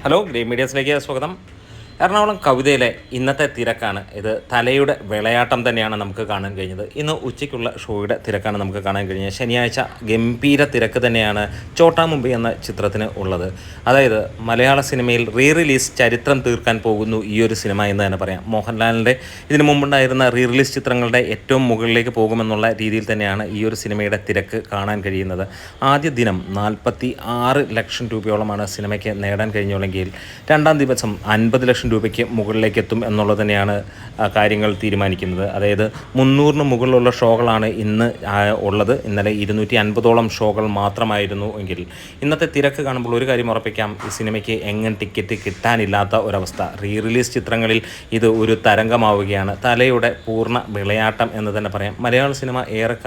Hello green മീഡിയസിലേക്ക് സ്വാഗതം. എറണാകുളം കവിതയിലെ ഇന്നത്തെ തിരക്കാണ് ഇത്. തലയുടെ വിളയാട്ടം തന്നെയാണ് നമുക്ക് കാണാൻ കഴിഞ്ഞത്. ഇന്ന് ഉച്ചയ്ക്കുള്ള ഷോയുടെ തിരക്കാണ് നമുക്ക് കാണാൻ കഴിഞ്ഞത്. ശനിയാഴ്ച ഗംഭീര തിരക്ക് തന്നെയാണ് ചോട്ടാ മുംബൈ എന്ന ചിത്രത്തിന് ഉള്ളത്. അതായത് മലയാള സിനിമയിൽ റീ റിലീസ് ചരിത്രം തീർക്കാൻ പോകുന്നു ഈ ഒരു സിനിമ എന്ന് തന്നെ പറയാം. മോഹൻലാലിൻ്റെ ഇതിനു മുമ്പുണ്ടായിരുന്ന റീ റിലീസ് ചിത്രങ്ങളുടെ ഏറ്റവും മുകളിലേക്ക് പോകുമെന്നുള്ള രീതിയിൽ തന്നെയാണ് ഈ ഒരു സിനിമയുടെ തിരക്ക് കാണാൻ കഴിയുന്നത്. ആദ്യ ദിനം 46 ലക്ഷം രൂപയോളമാണ് സിനിമയ്ക്ക് നേടാൻ കഴിഞ്ഞുള്ളെങ്കിൽ രണ്ടാം ദിവസം 50 ലക്ഷം രൂപയ്ക്ക് മുകളിലേക്ക് എത്തും എന്നുള്ളത് തന്നെയാണ് കാര്യങ്ങൾ തീരുമാനിക്കുന്നത്. അതായത് 300-ന് മുകളിലുള്ള ഷോകളാണ് ഇന്ന് ഉള്ളത്. ഇന്നലെ 250ഓളം ഷോകൾ മാത്രമായിരുന്നു എങ്കിൽ ഇന്നത്തെ തിരക്ക് കാണുമ്പോൾ ഒരു കാര്യം ഉറപ്പിക്കാം, ഈ സിനിമയ്ക്ക് എങ്ങനെ ടിക്കറ്റ് കിട്ടാനില്ലാത്ത ഒരവസ്ഥ. റീ റിലീസ് ചിത്രങ്ങളിൽ ഇത് ഒരു തരംഗമാവുകയാണ്. തലയുടെ പൂർണ്ണ വിളയാട്ടം എന്ന് തന്നെ പറയാം. മലയാള സിനിമ ഏറെ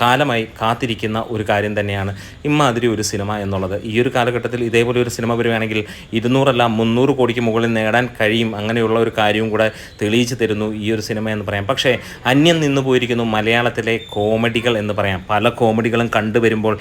കാലമായി കാത്തിരിക്കുന്ന ഒരു കാര്യം തന്നെയാണ് ഇമ്മാതിരി ഒരു സിനിമ എന്നുള്ളത്. ഈ ഒരു കാലഘട്ടത്തിൽ ഇതേപോലെ ഒരു സിനിമ വരുവാണെങ്കിൽ 200 അല്ല 300 കോടിക്ക് മുകളിൽ നേടാൻ കഴിയും. അങ്ങനെയുള്ള ഒരു കാര്യവും കൂടെ തെളിയിച്ചു തരുന്നു ഈ ഒരു സിനിമ എന്ന് പറയാം. പക്ഷേ അന്യം നിന്നു പോയിരിക്കുന്നു മലയാളത്തിലെ കോമഡികൾ എന്ന് പറയാം. പല കോമഡികളും കണ്ടുവരുമ്പോൾ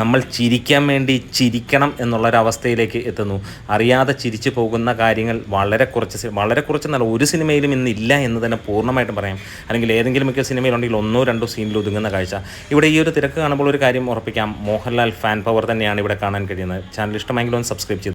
നമ്മൾ ചിരിക്കാൻ വേണ്ടി ചിരിക്കണം എന്നുള്ളൊരവസ്ഥയിലേക്ക് എത്തുന്നു. അറിയാതെ ചിരിച്ചു പോകുന്ന കാര്യങ്ങൾ വളരെ കുറച്ച് നല്ല ഒരു സിനിമയിലും ഇന്നില്ല എന്ന് തന്നെ പൂർണ്ണമായിട്ടും പറയാം. അല്ലെങ്കിൽ ഏതെങ്കിലുമൊക്കെ സിനിമയിലുണ്ടെങ്കിൽ 1-2 സീനിൽ ഒതുങ്ങുന്ന കാഴ്ച. ഇവിടെ ഈ ഒരു തിരക്ക് കാണുമ്പോൾ ഒരു കാര്യം ഉറപ്പിക്കാം, മോഹൻലാൽ ഫാൻ പവർ തന്നെയാണ് ഇവിടെ കാണാൻ കഴിയുന്നത്. ചാനൽ ഇഷ്ടമെങ്കിലും ഒന്ന് സബ്സ്ക്രൈബ് ചെയ്തു.